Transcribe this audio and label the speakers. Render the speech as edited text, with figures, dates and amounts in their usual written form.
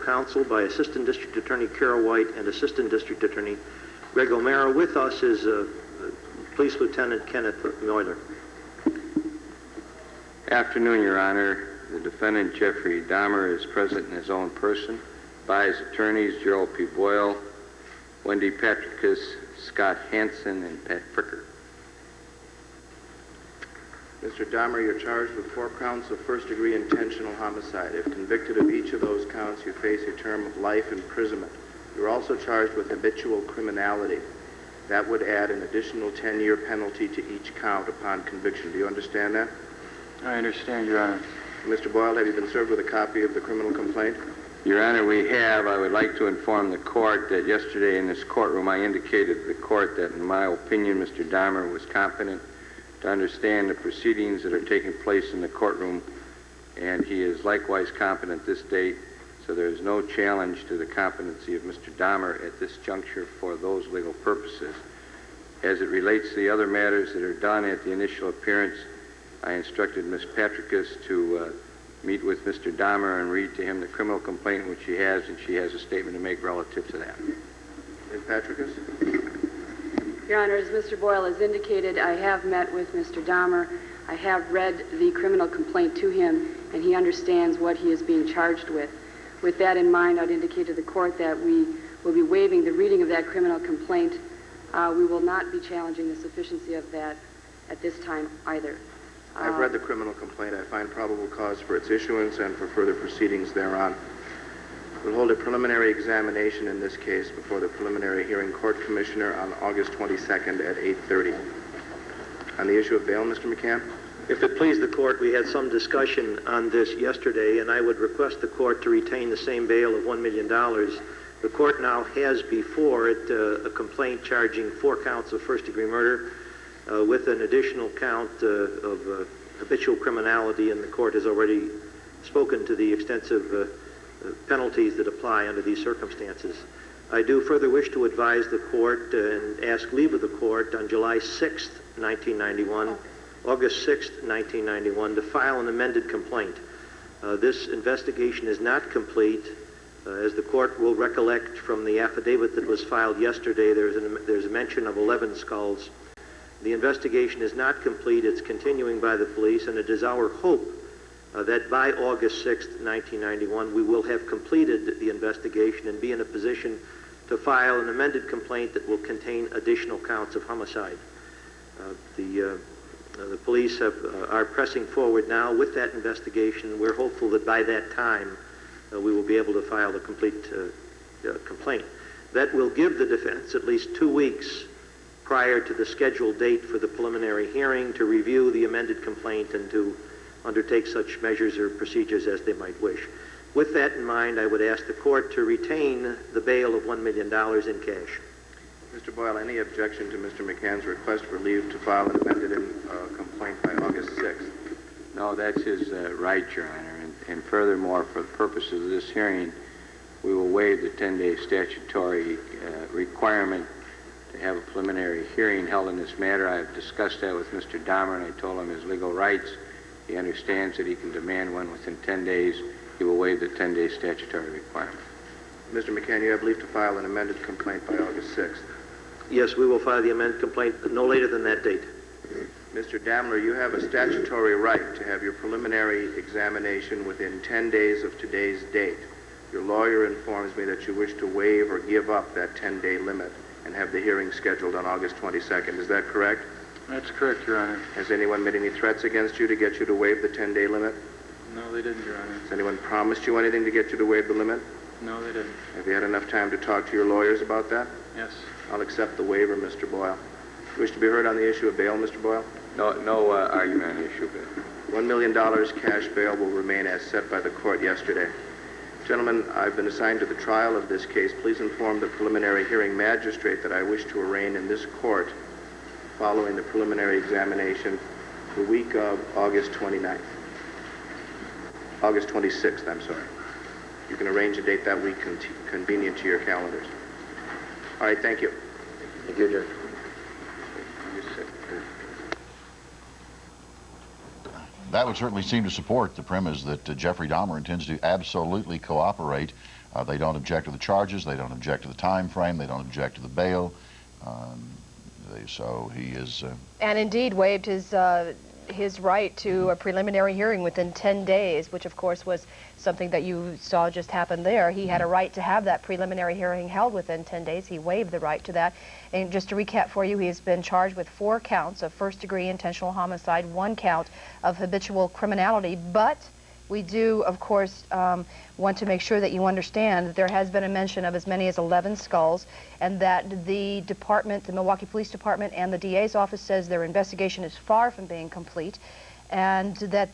Speaker 1: counsel by Assistant District Attorney Carol White and Assistant District Attorney Greg O'Mara. With us is Police Lieutenant Kenneth Miller.
Speaker 2: Afternoon, Your Honor. The defendant, Jeffrey Dahmer, is present in his own person by his attorneys, Gerald P. Boyle, Wendy Patricus, Scott Hansen, and Pat Fricker.
Speaker 3: Mr. Dahmer, you're charged with 4 counts of first-degree intentional homicide. If convicted of each of those counts, you face a term of life imprisonment. You're also charged with habitual criminality. That would add an additional 10-year penalty to each count upon conviction. Do you understand that?
Speaker 2: I understand, Your Honor.
Speaker 3: Mr. Boyle, have you been served with a copy of the criminal complaint?
Speaker 2: Your Honor, we have. I would like to inform the court that yesterday in this courtroom I indicated to the court that, in my opinion, Mr. Dahmer was competent to understand the proceedings that are taking place in the courtroom, and he is likewise competent this date, so there is no challenge to the competency of Mr. Dahmer at this juncture for those legal purposes. As it relates to the other matters that are done at the initial appearance, I instructed Ms. Patricus to meet with Mr. Dahmer and read to him the criminal complaint which she has, and she has a statement to make relative to that.
Speaker 3: Ms. Patricus?
Speaker 4: Your Honor, as Mr. Boyle has indicated, I have met with Mr. Dahmer. I have read the criminal complaint to him, and he understands what he is being charged with. With that in mind, I'd indicate to the court that we will be waiving the reading of that criminal complaint. We will not be challenging the sufficiency of that at this time either.
Speaker 3: I've read the criminal complaint. I find probable cause for its issuance and for further proceedings thereon. We'll hold a preliminary examination in this case before the preliminary hearing court commissioner on August 22nd at 8:30. On the issue of bail, Mr. McCann?
Speaker 1: If it please the court, we had some discussion on this yesterday, and I would request the court to retain the same bail of $1 million. The court now has before it a complaint charging 4 counts of first-degree murder with an additional count of habitual criminality, and the court has already spoken to the extensive penalties that apply under these circumstances. I do further wish to advise the court and ask leave of the court on July 6th, 1991, August 6th, 1991, to file an amended complaint. This investigation is not complete. As the court will recollect from the affidavit that was filed yesterday, there's a mention of 11 skulls. The investigation is not complete. It's continuing by the police, and it is our hope that by August 6th, 1991, we will have completed the investigation and be in a position to file an amended complaint that will contain additional counts of homicide. The police are pressing forward now with that investigation. We're hopeful that by that time we will be able to file a complete complaint. That will give the defense at least 2 weeks prior to the scheduled date for the preliminary hearing to review the amended complaint and to undertake such measures or procedures as they might wish. With that in mind, I would ask the court to retain the bail of $1 million in cash.
Speaker 3: Mr. Boyle, any objection to Mr. McCann's request for leave to file an amended complaint by August 6th?
Speaker 2: No, that's his right, Your Honor. And furthermore, for the purposes of this hearing, we will waive the 10-day statutory requirement to have a preliminary hearing held in this matter. I have discussed that with Mr. Dahmer, and I told him his legal rights. He understands that he can demand one within 10 days. He will waive the 10-day statutory requirement.
Speaker 3: Mr. McCann, you have leave to file an amended complaint by August 6th.
Speaker 1: Yes, we will file the amended complaint no later than that date.
Speaker 3: Mr. Dahmer, you have a statutory right to have your preliminary examination within 10 days of today's date. Your lawyer informs me that you wish to waive or give up that 10-day limit and have the hearing scheduled on August 22nd. Is that correct?
Speaker 2: That's correct, Your Honor.
Speaker 3: Has anyone made any threats against you to get you to waive the 10-day limit?
Speaker 2: No, they didn't, Your Honor.
Speaker 3: Has anyone promised you anything to get you to waive the limit?
Speaker 2: No, they didn't.
Speaker 3: Have you had enough time to talk to your lawyers about that?
Speaker 2: Yes.
Speaker 3: I'll accept the waiver, Mr. Boyle. You wish to be heard on the issue of bail, Mr. Boyle?
Speaker 2: No argument on the issue of bail.
Speaker 3: $1 million cash bail will remain as set by the court yesterday. Gentlemen, I've been assigned to the trial of this case. Please inform the preliminary hearing magistrate that I wish to arraign in this court following the preliminary examination the week of August 29th. August 26th, I'm sorry. You can arrange a date that week convenient to your calendars. All right, thank you.
Speaker 1: Thank you, Judge.
Speaker 5: That would certainly seem to support the premise that Jeffrey Dahmer intends to absolutely cooperate They don't object to the charges. They don't object to the time frame. They don't object to the bail. So he is...
Speaker 6: and indeed waived his right to a preliminary hearing within 10 days, which of course was something that you saw just happen there. He had a right to have that preliminary hearing held within 10 days. He waived the right to that. And just to recap for you, he has been charged with 4 counts of first-degree intentional homicide, 1 count of habitual criminality. But we do, of course, want to make sure that you understand that there has been a mention of as many as 11 skulls, and that the department, the Milwaukee Police Department and the DA's office says their investigation is far from being complete, and that